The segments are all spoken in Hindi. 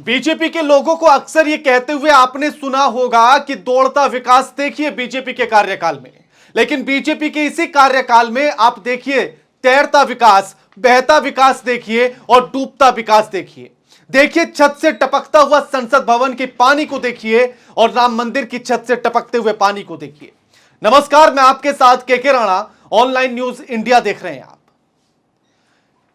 बीजेपी के लोगों को अक्सर ये कहते हुए आपने सुना होगा कि दौड़ता विकास देखिए बीजेपी के कार्यकाल में, लेकिन बीजेपी के इसी कार्यकाल में आप देखिए तैरता विकास, बहता विकास देखिए और डूबता विकास देखिए। देखिए छत से टपकता हुआ संसद भवन के पानी को देखिए और राम मंदिर की छत से टपकते हुए पानी को देखिए। नमस्कार, मैं आपके साथ के राणा, ऑनलाइन न्यूज इंडिया देख रहे हैं आप।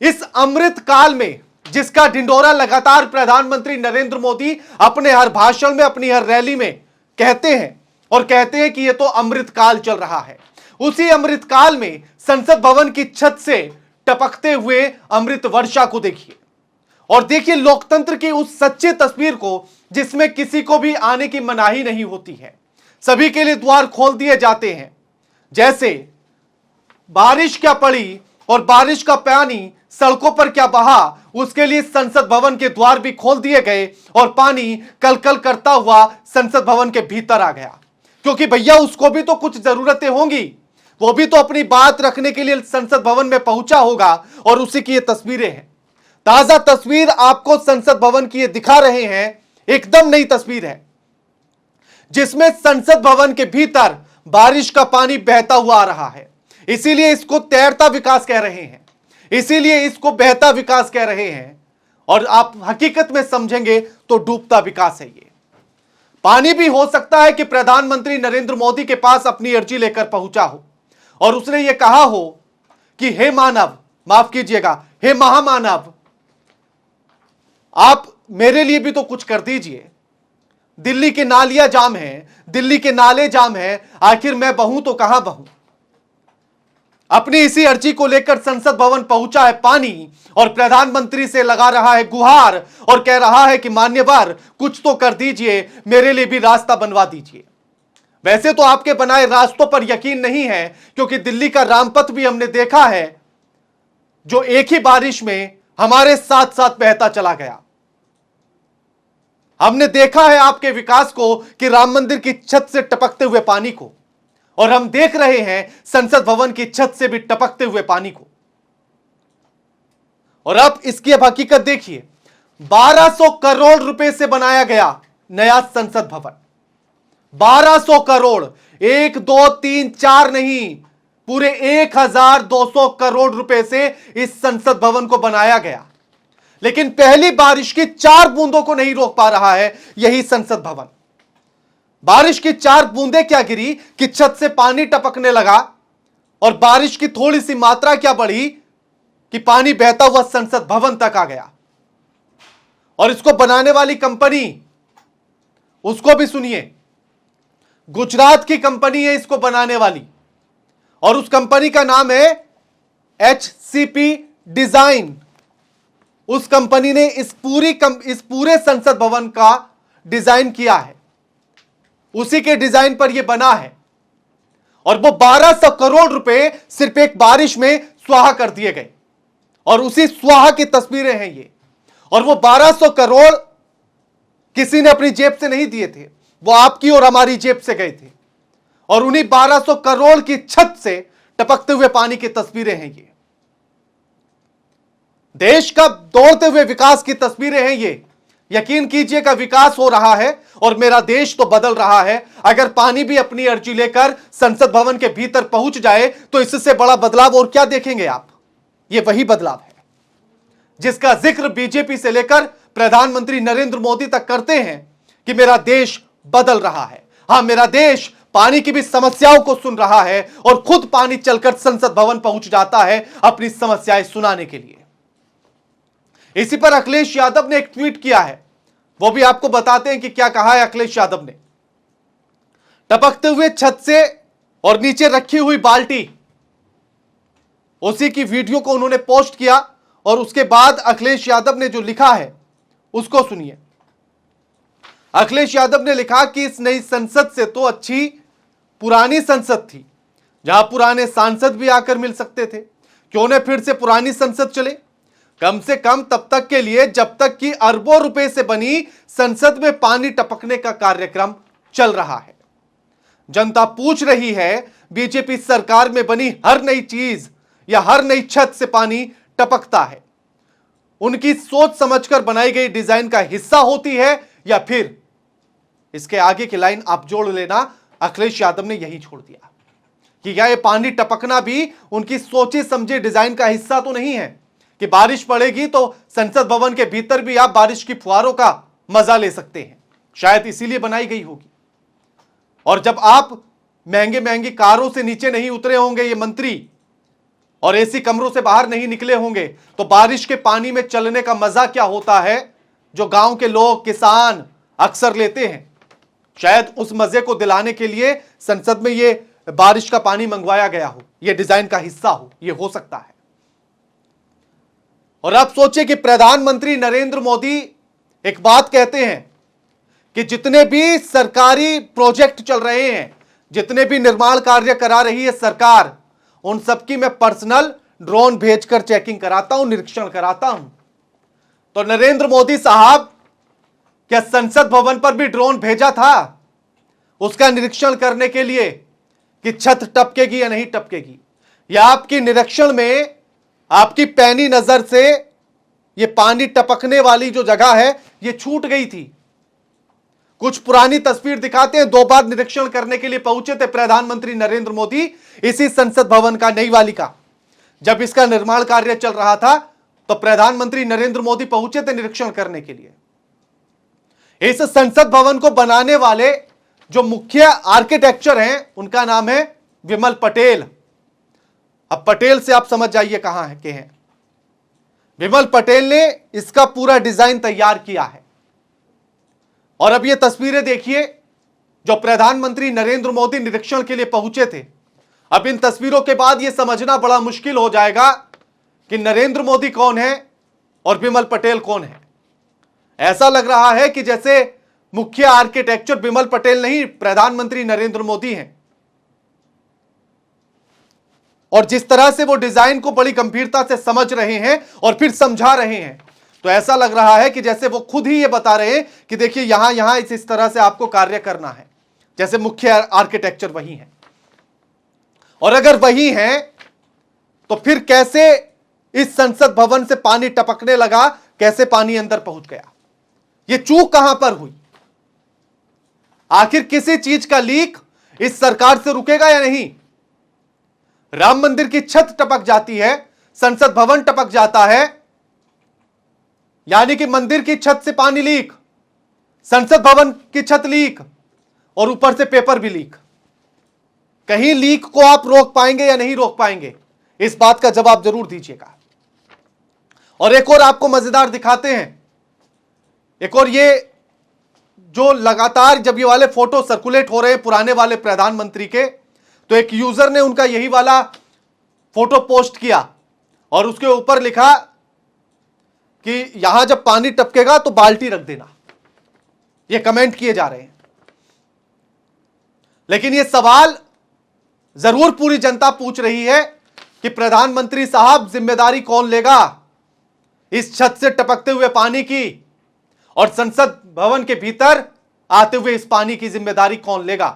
इस अमृत काल में जिसका ढिंढोरा लगातार प्रधानमंत्री नरेंद्र मोदी अपने हर भाषण में, अपनी हर रैली में कहते हैं और कहते हैं कि यह तो अमृत काल चल रहा है, उसी अमृत काल में संसद भवन की छत से टपकते हुए अमृत वर्षा को देखिए और देखिए लोकतंत्र की उस सच्ची तस्वीर को जिसमें किसी को भी आने की मनाही नहीं होती है, सभी के लिए द्वार खोल दिए जाते हैं। जैसे बारिश क्या पड़ी और बारिश का पानी सड़कों पर क्या बहा, उसके लिए संसद भवन के द्वार भी खोल दिए गए और पानी कलकल करता हुआ संसद भवन के भीतर आ गया, क्योंकि भैया उसको भी तो कुछ जरूरतें होंगी, वो भी तो अपनी बात रखने के लिए संसद भवन में पहुंचा होगा। और उसी की ये तस्वीरें हैं, ताजा तस्वीर आपको संसद भवन की ये दिखा रहे हैं। एकदम नई तस्वीर है जिसमें संसद भवन के भीतर बारिश का पानी बहता हुआ आ रहा है। इसीलिए इसको तैरता विकास कह रहे हैं, इसीलिए इसको बहता विकास कह रहे हैं, और आप हकीकत में समझेंगे तो डूबता विकास है। ये पानी भी हो सकता है कि प्रधानमंत्री नरेंद्र मोदी के पास अपनी अर्जी लेकर पहुंचा हो और उसने ये कहा हो कि हे मानव, माफ कीजिएगा, हे महामानव, आप मेरे लिए भी तो कुछ कर दीजिए। दिल्ली के नालियां जाम हैं, दिल्ली के नाले जाम हैं, आखिर मैं बहूं तो कहां बहूं। अपनी इसी अर्जी को लेकर संसद भवन पहुंचा है पानी और प्रधानमंत्री से लगा रहा है गुहार और कह रहा है कि मान्यवर कुछ तो कर दीजिए, मेरे लिए भी रास्ता बनवा दीजिए। वैसे तो आपके बनाए रास्तों पर यकीन नहीं है, क्योंकि दिल्ली का रामपथ भी हमने देखा है जो एक ही बारिश में हमारे साथ साथ बहता चला गया। हमने देखा है आपके विकास को कि राम मंदिर की छत से टपकते हुए पानी को, और हम देख रहे हैं संसद भवन की छत से भी टपकते हुए पानी को। और अब इसकी अब हकीकत देखिए, 1200 करोड़ रुपए से बनाया गया नया संसद भवन। 1200 करोड़, 1 2 3 4 नहीं, पूरे 1200 करोड़ रुपए से इस संसद भवन को बनाया गया। लेकिन पहली बारिश की 4 बूंदों को नहीं रोक पा रहा है यही संसद भवन। बारिश की 4 बूंदें क्या गिरी कि छत से पानी टपकने लगा, और बारिश की थोड़ी सी मात्रा क्या बढ़ी कि पानी बहता हुआ संसद भवन तक आ गया। और इसको बनाने वाली कंपनी, उसको भी सुनिए, गुजरात की कंपनी है इसको बनाने वाली, और उस कंपनी का नाम है HCP डिजाइन। उस कंपनी ने इस पूरे संसद भवन का डिजाइन किया है, उसी के डिजाइन पर यह बना है। और वो 1200 करोड़ रुपए सिर्फ एक बारिश में स्वाहा कर दिए गए, और उसी स्वाहा की तस्वीरें हैं ये। और वो 1200 करोड़ किसी ने अपनी जेब से नहीं दिए थे, वो आपकी और हमारी जेब से गए थे। और उन्हीं 1200 करोड़ की छत से टपकते हुए पानी की तस्वीरें हैं ये। देश का दौड़ते हुए विकास की तस्वीरें हैं ये। यकीन कीजिएगा विकास हो रहा है और मेरा देश तो बदल रहा है। अगर पानी भी अपनी अर्जी लेकर संसद भवन के भीतर पहुंच जाए तो इससे बड़ा बदलाव और क्या देखेंगे आप। ये वही बदलाव है जिसका जिक्र बीजेपी से लेकर प्रधानमंत्री नरेंद्र मोदी तक करते हैं कि मेरा देश बदल रहा है। हां, मेरा देश पानी की भी समस्याओं को सुन रहा है और खुद पानी चलकर संसद भवन पहुंच जाता है अपनी समस्याएं सुनाने के लिए। इसी पर अखिलेश यादव ने एक ट्वीट किया है, वो भी आपको बताते हैं कि क्या कहा है अखिलेश यादव ने। टपकते हुए छत से और नीचे रखी हुई बाल्टी, उसी की वीडियो को उन्होंने पोस्ट किया और उसके बाद अखिलेश यादव ने जो लिखा है उसको सुनिए। अखिलेश यादव ने लिखा कि इस नई संसद से तो अच्छी पुरानी संसद थी, जहां पुराने सांसद भी आकर मिल सकते थे। क्यों न फिर से पुरानी संसद चले, कम से कम तब तक के लिए जब तक कि अरबों रुपए से बनी संसद में पानी टपकने का कार्यक्रम चल रहा है। जनता पूछ रही है बीजेपी सरकार में बनी हर नई चीज या हर नई छत से पानी टपकता है। उनकी सोच समझकर बनाई गई डिजाइन का हिस्सा होती है, या फिर इसके आगे की लाइन आप जोड़ लेना, अखिलेश यादव ने यही छोड़ दिया कि क्या ये पानी टपकना भी उनकी सोचे समझे डिजाइन का हिस्सा तो नहीं है कि बारिश पड़ेगी तो संसद भवन के भीतर भी आप बारिश की फुहारों का मजा ले सकते हैं। शायद इसीलिए बनाई गई होगी। और जब आप महंगे महंगी कारों से नीचे नहीं उतरे होंगे ये मंत्री, और एसी कमरों से बाहर नहीं निकले होंगे, तो बारिश के पानी में चलने का मजा क्या होता है जो गांव के लोग, किसान अक्सर लेते हैं। शायद उस मजे को दिलाने के लिए संसद में ये बारिश का पानी मंगवाया गया हो, ये डिजाइन का हिस्सा हो, ये हो सकता है। और आप सोचिए कि प्रधानमंत्री नरेंद्र मोदी एक बात कहते हैं कि जितने भी सरकारी प्रोजेक्ट चल रहे हैं, जितने भी निर्माण कार्य करा रही है सरकार, उन सबकी मैं पर्सनल ड्रोन भेजकर चेकिंग कराता हूं, निरीक्षण कराता हूं। तो नरेंद्र मोदी साहब, क्या संसद भवन पर भी ड्रोन भेजा था उसका निरीक्षण करने के लिए कि छत टपकेगी या नहीं टपकेगी, या आपकी निरीक्षण में आपकी पैनी नजर से ये पानी टपकने वाली जो जगह है ये छूट गई थी? कुछ पुरानी तस्वीर दिखाते हैं। 2 बार निरीक्षण करने के लिए पहुंचे थे प्रधानमंत्री नरेंद्र मोदी इसी संसद भवन का, नई वाली का। जब इसका निर्माण कार्य चल रहा था तो प्रधानमंत्री नरेंद्र मोदी पहुंचे थे निरीक्षण करने के लिए। इस संसद भवन को बनाने वाले जो मुख्य आर्किटेक्चर हैं उनका नाम है विमल पटेल। अब पटेल से आप समझ जाइए कहां है के हैं। विमल पटेल ने इसका पूरा डिजाइन तैयार किया है। और अब ये तस्वीरें देखिए जो प्रधानमंत्री नरेंद्र मोदी निरीक्षण के लिए पहुंचे थे। अब इन तस्वीरों के बाद यह समझना बड़ा मुश्किल हो जाएगा कि नरेंद्र मोदी कौन है और विमल पटेल कौन है। ऐसा लग रहा है कि जैसे मुख्य आर्किटेक्चर विमल पटेल नहीं, प्रधानमंत्री नरेंद्र मोदी हैं। और जिस तरह से वो डिजाइन को बड़ी गंभीरता से समझ रहे हैं और फिर समझा रहे हैं, तो ऐसा लग रहा है कि जैसे वो खुद ही ये बता रहे हैं कि देखिए यहां यहां इस तरह से आपको कार्य करना है, जैसे मुख्य आर्किटेक्चर वही है। और अगर वही है तो फिर कैसे इस संसद भवन से पानी टपकने लगा, कैसे पानी अंदर पहुंच गया? ये चूक कहां पर हुई? आखिर किसी चीज का लीक इस सरकार से रुकेगा या नहीं? राम मंदिर की छत टपक जाती है, संसद भवन टपक जाता है, यानी कि मंदिर की छत से पानी लीक, संसद भवन की छत लीक, और ऊपर से पेपर भी लीक। कहीं लीक को आप रोक पाएंगे या नहीं रोक पाएंगे, इस बात का जवाब जरूर दीजिएगा। और एक और आपको मजेदार दिखाते हैं। एक और ये जो लगातार जब ये वाले फोटो सर्कुलेट हो रहे हैं पुराने वाले प्रधानमंत्री के, तो एक यूजर ने उनका यही वाला फोटो पोस्ट किया और उसके ऊपर लिखा कि यहां जब पानी टपकेगा तो बाल्टी रख देना। ये कमेंट किए जा रहे हैं। लेकिन ये सवाल जरूर पूरी जनता पूछ रही है कि प्रधानमंत्री साहब जिम्मेदारी कौन लेगा इस छत से टपकते हुए पानी की, और संसद भवन के भीतर आते हुए इस पानी की जिम्मेदारी कौन लेगा?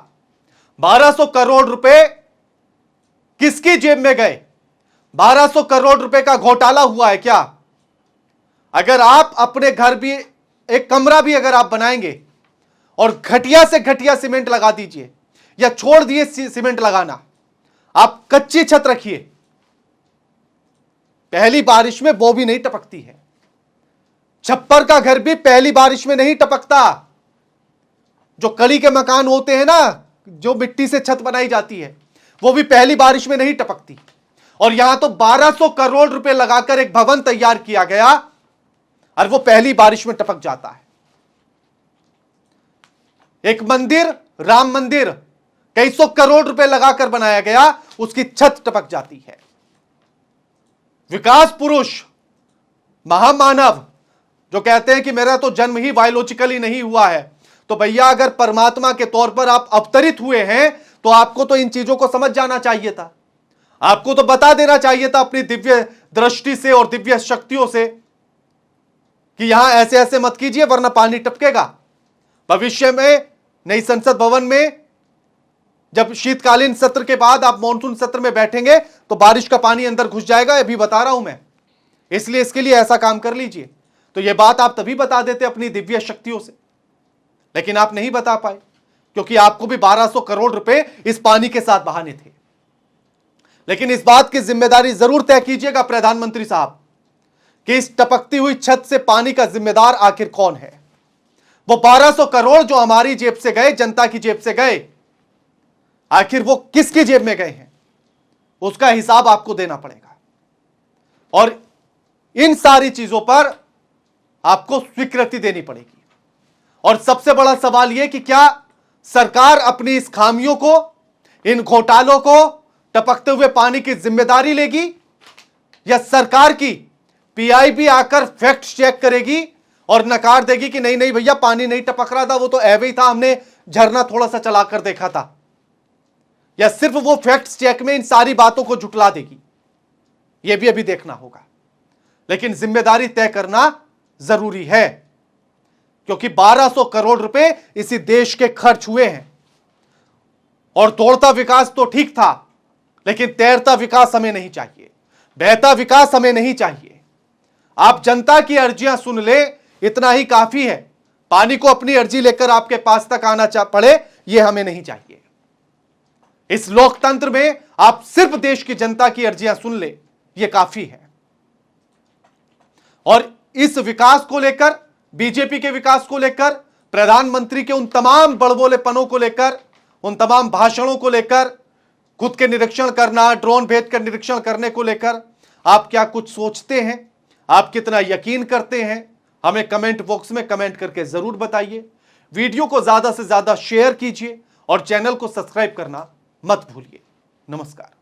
1200 करोड़ रुपए किसकी जेब में गए? 1200 करोड़ रुपए का घोटाला हुआ है क्या? अगर आप अपने घर भी एक कमरा भी अगर आप बनाएंगे और घटिया से घटिया सीमेंट लगा दीजिए या छोड़ दिए सीमेंट लगाना, आप कच्ची छत रखिए, पहली बारिश में वो भी नहीं टपकती है। छप्पर का घर भी पहली बारिश में नहीं टपकता। जो कड़ी के मकान होते हैं ना, जो मिट्टी से छत बनाई जाती है, वो भी पहली बारिश में नहीं टपकती। और यहां तो 1200 करोड़ रुपए लगाकर एक भवन तैयार किया गया और वो पहली बारिश में टपक जाता है। एक मंदिर, राम मंदिर, कई सौ करोड़ रुपए लगाकर बनाया गया, उसकी छत टपक जाती है। विकास पुरुष, महामानव जो कहते हैं कि मेरा तो जन्म ही बायोलॉजिकली नहीं हुआ है, तो भैया अगर परमात्मा के तौर पर आप अवतरित हुए हैं तो आपको तो इन चीजों को समझ जाना चाहिए था। आपको तो बता देना चाहिए था अपनी दिव्य दृष्टि से और दिव्य शक्तियों से कि यहां ऐसे ऐसे मत कीजिए वरना पानी टपकेगा। भविष्य में नई संसद भवन में जब शीतकालीन सत्र के बाद आप मॉनसून सत्र में बैठेंगे तो बारिश का पानी अंदर घुस जाएगा। अभी बता रहा हूं मैं, इसलिए इसके लिए ऐसा काम कर लीजिए। तो यह बात आप तभी बता देते अपनी दिव्य शक्तियों से, लेकिन आप नहीं बता पाए क्योंकि आपको भी 1200 करोड़ रुपए इस पानी के साथ बहाने थे। लेकिन इस बात की जिम्मेदारी जरूर तय कीजिएगा प्रधानमंत्री साहब कि इस टपकती हुई छत से पानी का जिम्मेदार आखिर कौन है। वो 1200 करोड़ जो हमारी जेब से गए, जनता की जेब से गए, आखिर वो किसकी जेब में गए हैं, उसका हिसाब आपको देना पड़ेगा। और इन सारी चीजों पर आपको स्वीकृति देनी पड़ेगी। और सबसे बड़ा सवाल यह कि क्या सरकार अपनी इस खामियों को, इन घोटालों को, टपकते हुए पानी की जिम्मेदारी लेगी, या सरकार की पीआईबी आकर फैक्ट चेक करेगी और नकार देगी कि नहीं नहीं भैया पानी नहीं टपक रहा था, वो तो ऐवे ही था, हमने झरना थोड़ा सा चलाकर देखा था। या सिर्फ वो फैक्ट चेक में इन सारी बातों को झुटला देगी, यह भी अभी देखना होगा। लेकिन जिम्मेदारी तय करना जरूरी है क्योंकि 1200 करोड़ रुपए इसी देश के खर्च हुए हैं। और दौड़ता विकास तो ठीक था, लेकिन तैरता विकास हमें नहीं चाहिए, बहता विकास हमें नहीं चाहिए। आप जनता की अर्जियां सुन ले, इतना ही काफी है। पानी को अपनी अर्जी लेकर आपके पास तक आना पड़े, यह हमें नहीं चाहिए। इस लोकतंत्र में आप सिर्फ देश की जनता की अर्जियां सुन ले, यह काफी है। और इस विकास को लेकर, बीजेपी के विकास को लेकर, प्रधानमंत्री के उन तमाम बड़बोलेपनों को लेकर, उन तमाम भाषणों को लेकर, खुद के निरीक्षण करना, ड्रोन भेजकर निरीक्षण करने को लेकर आप क्या कुछ सोचते हैं, आप कितना यकीन करते हैं, हमें कमेंट बॉक्स में कमेंट करके जरूर बताइए। वीडियो को ज्यादा से ज्यादा शेयर कीजिए और चैनल को सब्सक्राइब करना मत भूलिए। नमस्कार।